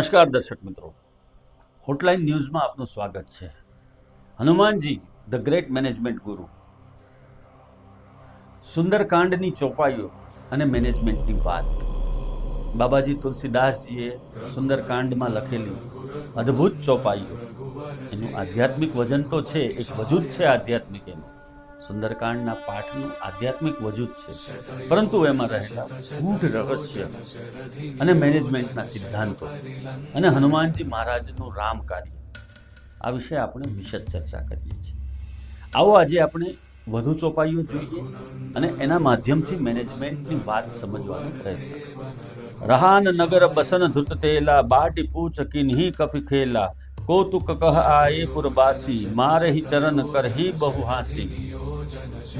નમસ્કાર દર્શક મિત્રો, હોટલાઇન ન્યૂઝમાં આપનું સ્વાગત છે. હનુમાનજી ધ ગ્રેટ મેનેજમેન્ટ ગુરુ, સુંદરકાંડની ચોપાઈઓ અને મેનેજમેન્ટની વાત. બાબાજી તુલસીદાસજીએ સુંદરકાંડમાં લખેલી અદ્ભુત ચોપાઈઓ, એનું આધ્યાત્મિક વજન તો છે, એક વજૂદ છે આધ્યાત્મિક. એનું સુંદરકાંડના પાઠનું આધ્યાત્મિક વજૂદ છે, પરંતુ એમાં રહેલા ગૂઢ રહસ્ય અને મેનેજમેન્ટના સિદ્ધાંતો અને હનુમાનજી મહારાજનું રામ કાર્ય, આ વિશે આપણે વિશદ ચર્ચા કરીએ છીએ. આવો આજે આપણે વધુ ચોપાઈઓ જોઈએ અને એના માધ્યમથી મેનેજમેન્ટની વાત સમજવાનો પ્રયત્ન. રહાન નગર બસન ધૃત તેલા, બાટી પૂછ કિન્હી કપી ખેલા, કૌતુક કહ આયે પુરબાસી, મારહી ચરણ કરહી બહુ હાસી,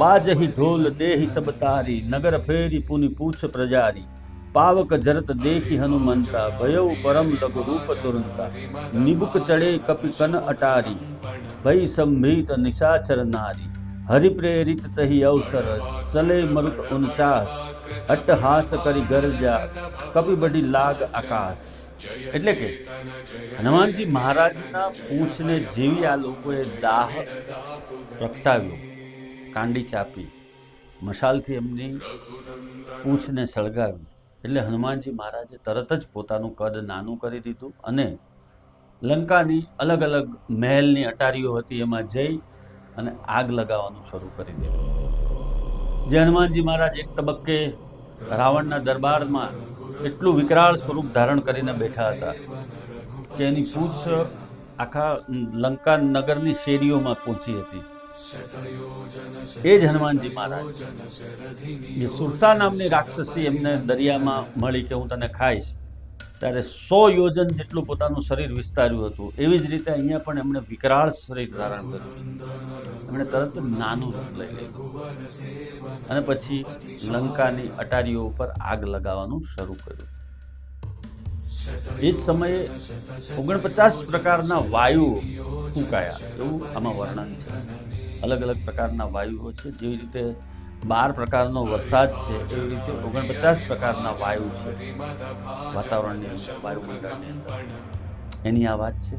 બાજહી ઢોલ દેહી સબ તારી, નગર ફેરી પુની પૂછ પ્રજારી, પાવક જરત દેખી હનુમંતા, ભયઉ પરમ લઘુ રૂપ તુરંતા, નિબુક ચડે કપી કન અટારી, ભય સંભિત નિશાચર નારી, હરિ પ્રેરિત તહી અવસર, ચલે મરુત ઉનચાસ, અટ્ટહાસ કરી ગરજા, કપી બડી લાગ આકાશ. એટલે કે હનુમાનજી મહારાજના પૂંછને જેવી આ લોકોએ દાહ પ્રગટાવ્યો, કાંડી ચાપી, મશાલથી એમની પૂંછને સળગાવી, એટલે હનુમાનજી મહારાજે તરત જ પોતાનું કદ નાનું કરી દીધું અને લંકાની અલગ અલગ મહેલની અટારીઓ હતી એમાં જઈ અને આગ લગાવવાનું શરૂ કરી દીધું. જે હનુમાનજી મહારાજ એક તબક્કે રાવણના દરબારમાં એટલું વિકરાળ સ્વરૂપ ધારણ કરીને બેઠા હતા કે એની પૂંછ આખા લંકા નગરની શેરીઓમાં પહોંચી હતી. એ જ હનુમાનજી મહારાજ, એ સુરસા નામની રાક્ષસી એમને દરિયામાં મળી કે હું તને ખાઈશ, ત્યારે 100 યોજન જેટલું પોતાનું શરીર વિસ્તાર્યું હતું. એવી જ રીતે અહીંયા પણ એમણે વિકરાળ શરીર ધારણ કર્યું. એમણે તરત નાનું રૂપ લઈ લીધું અને પછી લંકાની અટારીઓ ઉપર આગ લગાવવાનું શરૂ કર્યું. એ જ સમયે 49 પ્રકારના વાયુઓ ફૂંકાયા, એવું આમાં વર્ણન છે. અલગ અલગ પ્રકારના વાયુઓ છે. જેવી રીતે 12 પ્રકારનો વરસાદ છે, એવી રીતે 49 પ્રકારના વાયુ છે વાતાવરણની અંદર, વાયુમંડળની અંદર. એની આ વાત છે.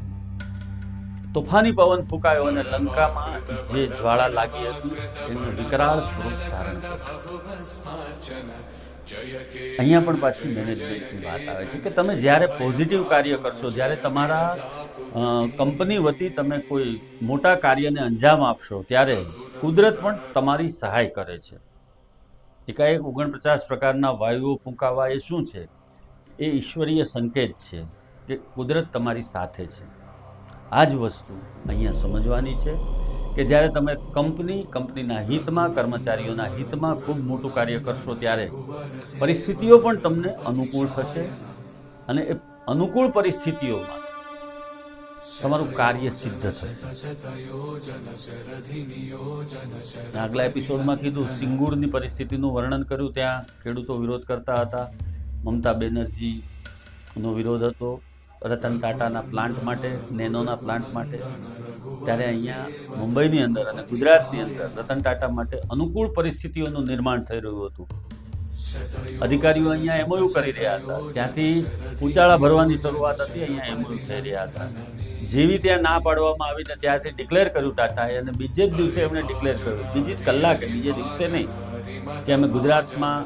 તોફાની પવન ફૂંકાયો અને લંકામાં જે જ્વાળા લાગી હતી એને વિકરાળ સ્વરૂપ ધારણ કર્યું. અહીંયા પણ પાછી મેનેજમેન્ટની વાત આવે છે કે તમે જ્યારે પોઝિટિવ કાર્ય કરશો, જ્યારે તમારા કંપની વતી તમે કોઈ મોટા કાર્યને અંજામ આપશો, ત્યારે કુદરત પણ તમારી સહાય કરે છે. એકાએક 49 પ્રકારના વાયુઓ ફૂંકાવા એ શું છે? એ ઈશ્વરીય સંકેત છે કે કુદરત તમારી સાથે છે. આ જ વસ્તુ અહીંયા સમજવાની છે કે જ્યારે તમે કંપનીના હિતમાં, કર્મચારીઓના હિતમાં ખૂબ મોટું કાર્ય કરશો, ત્યારે પરિસ્થિતિઓ પણ તમને અનુકૂળ થશે અને એ અનુકૂળ પરિસ્થિતિઓમાં તમારું કાર્ય સિદ્ધ થશે. આગલા એપિસોડમાં કીધું, સિંગુરની પરિસ્થિતિનું વર્ણન કર્યું. ત્યાં ખેડૂતો વિરોધ કરતા હતા. મમતા બેનર્જીનો વિરોધ હતો રતન ટાટાના પ્લાન્ટ માટે, નેનોના પ્લાન્ટ માટે. ત્યારે અહીંયા મુંબઈની અંદર અને ગુજરાતની અંદર રતન ટાટા માટે અનુકૂળ પરિસ્થિતિઓનું નિર્માણ થઈ રહ્યું હતું. અધિકારીઓ અહીંયા એમઓયુ કરી રહ્યા હતા. ત્યાંથી ઉચાળા ભરવાની શરૂઆત હતી, અહીંયા એમઓયુ થઈ રહ્યા હતા. જેવી ત્યાં ના પાડવામાં આવી ને ત્યાંથી ડિક્લેર કર્યું ટાટાએ, અને બીજે જ દિવસે એમણે ડિક્લેર કર્યું, બીજી જ કલાકે, બીજે દિવસે નહીં, કે અમે ગુજરાતમાં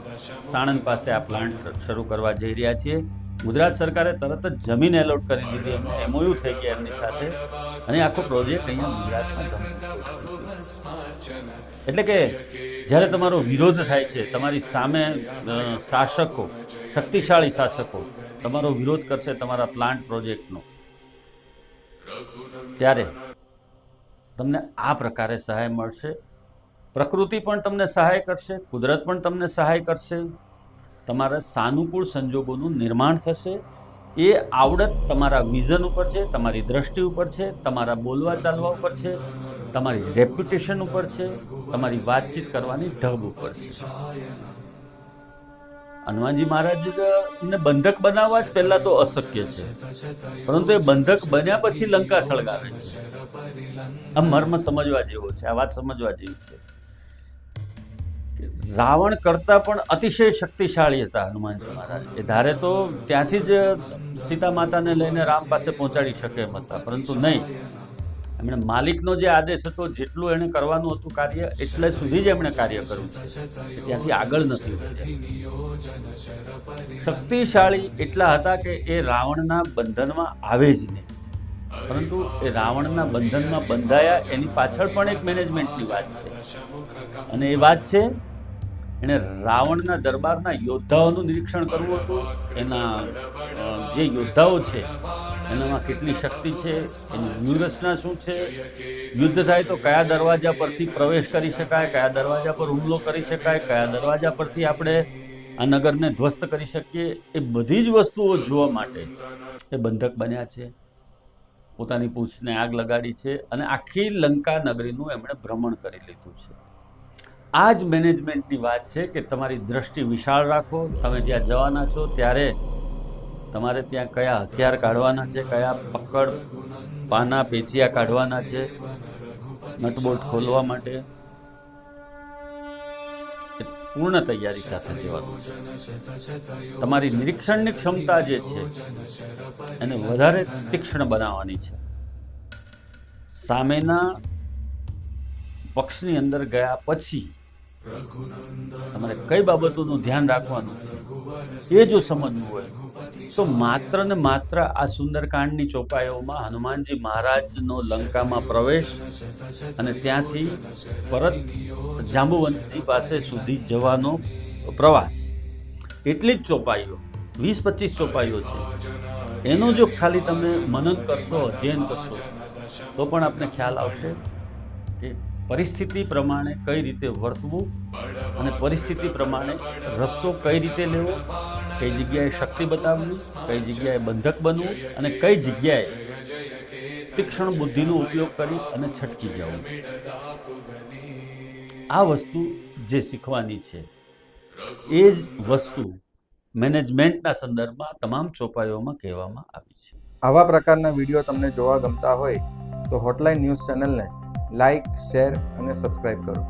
સાણંદ પાસે આ પ્લાન્ટ શરૂ કરવા જઈ રહ્યા છીએ. ગુજરાત સરકારે તરત જ જમીન એલોટ કરી દીધી, એમને એમઓયુ થઈ ગયા એમની સાથે, અને આખો પ્રોજેક્ટ અહીંયા ગુજરાતમાં. એટલે કે જ્યારે તમારો વિરોધ થાય છે, તમારી સામે શાસકો, શક્તિશાળી શાસકો તમારો વિરોધ કરશે તમારા પ્લાન્ટ પ્રોજેક્ટનો, ત્યારે તમને આ પ્રકારે સહાય મળશે. પ્રકૃતિ પણ તમને સહાય કરશે, કુદરત પણ તમને સહાય કરશે. તમારા સાનુકૂળ સંજોગોનું નિર્માણ થશે. એ આવડત તમારા વિઝન ઉપર છે, તમારી દ્રષ્ટિ ઉપર છે, તમારા બોલવા ચાલવા ઉપર છે, તમારી રેપ્યુટેશન ઉપર છે, તમારી વાતચીત કરવાની ઢબ ઉપર છે. હનુમાનજી મહારાજને બંધક બનાવવા જ પહેલા તો અશક્ય છે, પરંતુ એ બંધક બન્યા પછી લંકા સળગાવે છે. આ મર્મ સમજવા જેવો છે, આ વાત સમજવા જેવી છે રાવણ કરતાં પણ અતિશય શક્તિશાળી હતા હનુમાનજી મહારાજ. એ ધારે તો ત્યાંથી જ સીતા માતાને લઈને રામ પાસે પહોંચાડી શકે એમ હતા, પરંતુ નહીં. એમણે માલિકનો જે આદેશ હતો, જેટલું એણે કરવાનું હતું કાર્ય, એટલે સુધી જ એમણે કાર્ય કર્યું છે, ત્યાંથી આગળ નથી વધ્યા. શક્તિશાળી એટલા હતા કે એ રાવણના બંધનમાં આવે જ નહીં, પરંતુ એ રાવણના બંધનમાં બંધાયા એની પાછળ પણ એક મેનેજમેન્ટની વાત છે. અને એ વાત છે, એણે રાવણના દરબારના યોદ્ધાઓનું નિરીક્ષણ કરવું હતું. એના જે યોદ્ધાઓ છે એનામાં કેટલી શક્તિ છે, એની વ્યૂહરચના શું છે, યુદ્ધ થાય તો કયા દરવાજા પરથી પ્રવેશ કરી શકાય, કયા દરવાજા પર હુમલો કરી શકાય, કયા દરવાજા પરથી આપણે આ નગરને ધ્વસ્ત કરી શકીએ, એ બધી જ વસ્તુઓ જોવા માટે એ બંધક બન્યા છે. પોતાની પૂંછને આગ લગાડી છે અને આખી લંકા નગરીનું એમણે ભ્રમણ કરી લીધું છે. આ જ મેનેજમેન્ટની વાત છે કે તમારી દ્રષ્ટિ વિશાળ રાખો. તમે જ્યાં જવાના છો ત્યારે તમારે ત્યાં કયા હથિયાર કાઢવાના છે, કયા પકડ પાના પેચિયા કાઢવાના છે નટબોલ્ટ ખોલવા માટે, પૂર્ણ તૈયારી સાથે જવાનું. તમારી નિરીક્ષણની ક્ષમતા જે છે એને વધારે તીક્ષ્ણ બનાવવાની છે. સામેના પક્ષની અંદર ગયા પછી તમારે કઈ બાબતોનું ધ્યાન રાખવાનું છે એ જો સમજવું હોય તો માત્ર ને માત્ર આ સુંદરકાંડની ચોપાઈઓમાં હનુમાનજી મહારાજનો લંકામાં પ્રવેશ અને ત્યાંથી પરત જાંબુવંતજી પાસે સુધી જવાનો પ્રવાસ, એટલી જ ચોપાઈઓ 20-25 ચોપાઈઓ છે. એનું જો ખાલી તમે મનન કરશો, અધ્યયન કરશો, તો પણ આપને ખ્યાલ આવશે કે પરિસ્થિતિ પ્રમાણે કઈ રીતે વર્તવું અને પરિસ્થિતિ પ્રમાણે રસ્તો કઈ રીતે લેવો, કઈ જગ્યાએ શક્તિ બતાવવી, કઈ જગ્યાએ બંધક બનવું અને કઈ જગ્યાએ તીક્ષ્ણ બુદ્ધિનો ઉપયોગ કરી અને છટકી જવું. આ વસ્તુ જે શીખવાની છે એ જ વસ્તુ મેનેજમેન્ટના સંદર્ભમાં તમામ ચોપાઈઓમાં કહેવામાં આવી છે. આવા પ્રકારના વિડીયો તમને જોવા ગમતા હોય તો હોટલાઇન ન્યૂઝ ચેનલને લાઇક, શેર અને સબસ્ક્રાઇબ કરો.